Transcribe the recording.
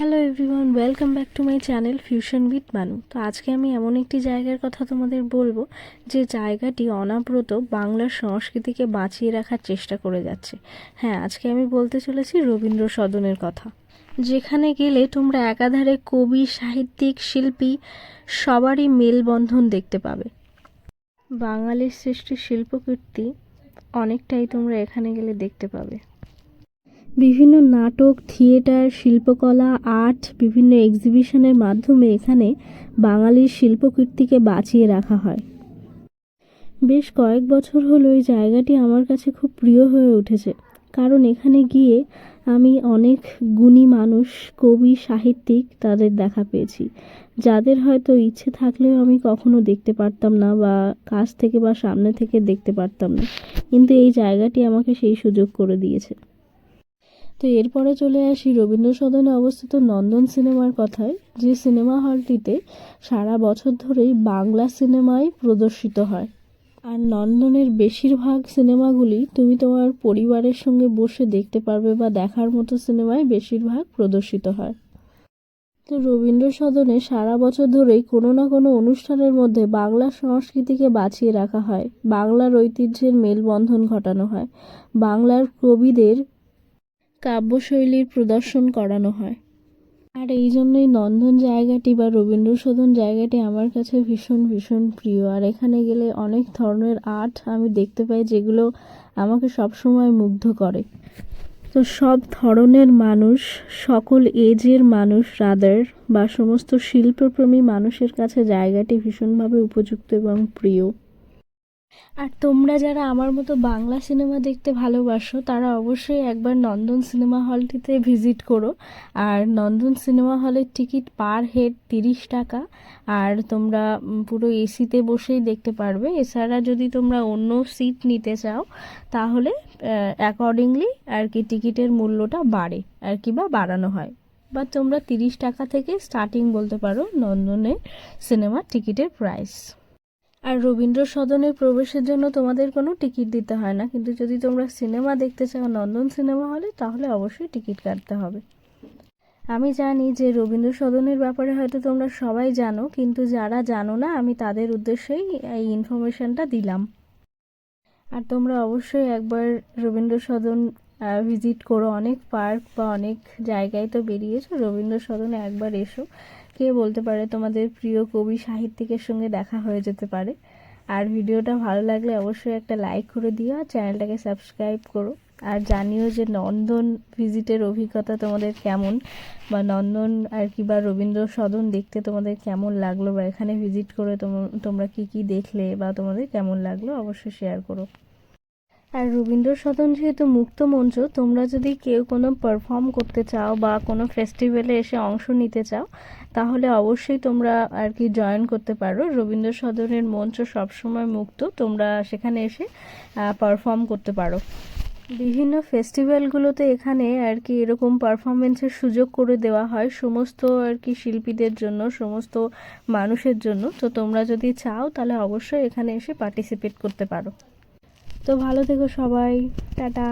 Hello everyone, welcome back to my channel fusion with মানু। তো আজকে আমি এমন একটি জায়গার কথা তোমাদের বলবো যে জায়গাটি অনাব্রত বাংলার সংস্কৃতিকে বাঁচিয়ে রাখার চেষ্টা করে যাচ্ছে। হ্যাঁ, আজকে আমি বলতে চলেছি রবীন্দ্র সদনের কথা, যেখানে গেলে তোমরা একাধারে কবি, সাহিত্যিক, শিল্পী সবারই মেলবন্ধন দেখতে পাবে। বাঙালির সৃষ্টি শিল্পকীর্তি অনেকটাই তোমরা এখানে গেলে দেখতে পাবে। বিভিন্ন নাটক, থিয়েটার, শিল্পকলা, আর্ট, বিভিন্ন এক্সিবিশনের মাধ্যমে এখানে বাঙালির শিল্পকীর্তিকে বাঁচিয়ে রাখা হয়। বেশ কয়েক বছর হলো এই জায়গাটি আমার কাছে খুব প্রিয় হয়ে উঠেছে, কারণ এখানে গিয়ে আমি অনেক গুণী মানুষ, কবি, সাহিত্যিক তাদের দেখা পেয়েছি, যাদের হয়তো ইচ্ছে থাকলেও আমি কখনো দেখতে পারতাম না বা কাছ থেকে বা সামনে থেকে দেখতে পারতাম না, কিন্তু এই জায়গাটি আমাকে সেই সুযোগ করে দিয়েছে। তো এরপরে চলে আসি রবীন্দ্র সদনে অবস্থিত নন্দন সিনেমার কথায়, যে সিনেমা হলটিতে সারা বছর ধরেই বাংলা সিনেমাই প্রদর্শিত হয়। আর নন্দনের বেশিরভাগ সিনেমাগুলি তুমি তোমার পরিবারের সঙ্গে বসে দেখতে পারবে বা দেখার মতো সিনেমাই বেশিরভাগ প্রদর্শিত হয়। তো রবীন্দ্র সদনে সারা বছর ধরেই কোনো না কোনো অনুষ্ঠানের মধ্যে বাংলা সংস্কৃতিকে বাঁচিয়ে রাখা হয়, বাংলার ঐতিহ্যের মেলবন্ধন ঘটানো হয়, বাংলার কবিদের কাব্যশৈলীর প্রদর্শন করানো হয়। আর এই জন্যই নন্দন জায়গাটি বা রবীন্দ্র সদন জায়গাটি আমার কাছে ভীষণ ভীষণ প্রিয়। আর এখানে গেলে অনেক ধরনের আর্ট আমি দেখতে পাই, যেগুলো আমাকে সবসময় মুগ্ধ করে। তো সব ধরনের মানুষ, সকল এজের মানুষ রাদার বা সমস্ত শিল্পপ্রেমী মানুষের কাছে জায়গাটি ভীষণভাবে উপযুক্ত এবং প্রিয়। আর তোমরা যারা আমার মতো বাংলা সিনেমা দেখতে ভালোবাসো তারা অবশ্যই একবার নন্দন সিনেমা হলটিতে ভিজিট করো। আর নন্দন সিনেমা হলের টিকিট পার হেড 30 টাকা। আর তোমরা পুরো এসিতে বসেই দেখতে পারবে। এছাড়া যদি তোমরা অন্য সিট নিতে চাও তাহলে অ্যাকর্ডিংলি আর কি টিকিটের মূল্যটা বাড়ে আর কি, বা বাড়ানো হয়। বা তোমরা 30 টাকা থেকে স্টার্টিং বলতে পারো নন্দনের সিনেমার টিকিটের প্রাইস। আর রবীন্দ্র সদনের প্রবেশের জন্য তোমাদের কোনো টিকিট দিতে হয় না, কিন্তু যদি তোমরা সিনেমা দেখতে চাও নন্দন সিনেমা হলে তাহলে অবশ্যই টিকিট কাটতে হবে। আমি জানি যে রবীন্দ্র সদনের ব্যাপারে হয়তো তোমরা সবাই জানো, কিন্তু যারা জানো না আমি তাদের উদ্দেশ্যেই এই ইনফরমেশনটা দিলাম। আর তোমরা অবশ্যই একবার রবীন্দ্র সদন ভিজিট করো। অনেক পার্ক বা অনেক জায়গায় তো বেরিয়েছো, রবীন্দ্র সদনে একবার এসো। কে বলতে পারে তোমাদের প্রিয় কবি, সাহিত্যিকের সঙ্গে দেখা হয়ে যেতে পারে। আর ভিডিওটা ভালো লাগলে অবশ্যই একটা লাইক করে দিও আর চ্যানেলটাকে সাবস্ক্রাইব করো। আর জানিও যে নন্দন ভিজিটের অভিজ্ঞতা তোমাদের কেমন, বা নন্দন আর কি বা রবীন্দ্র সদন দেখতে তোমাদের কেমন লাগলো, বা এখানে ভিজিট করে তোমরা কি কি দেখলে বা তোমাদের কেমন লাগলো অবশ্যই শেয়ার করো। আর রবীন্দ্র সদন যেহেতু মুক্ত মঞ্চ, তোমরা যদি কেউ কোনো পারফর্ম করতে চাও বা কোনো ফেস্টিভ্যালে এসে অংশ নিতে চাও তাহলে অবশ্যই তোমরা আর কি জয়েন করতে পারো। রবীন্দ্র সদনের মঞ্চ সবসময় মুক্ত, তোমরা সেখানে এসে পারফর্ম করতে পারো। বিভিন্ন ফেস্টিভ্যালগুলোতে এখানে আর কি এরকম পারফরমেন্সের সুযোগ করে দেওয়া হয় সমস্ত আর কি শিল্পীদের জন্য, সমস্ত মানুষের জন্য। তো তোমরা যদি চাও তাহলে অবশ্যই এখানে এসে পার্টিসিপেট করতে পারো। তো ভালো থেকো সবাই, টাটা।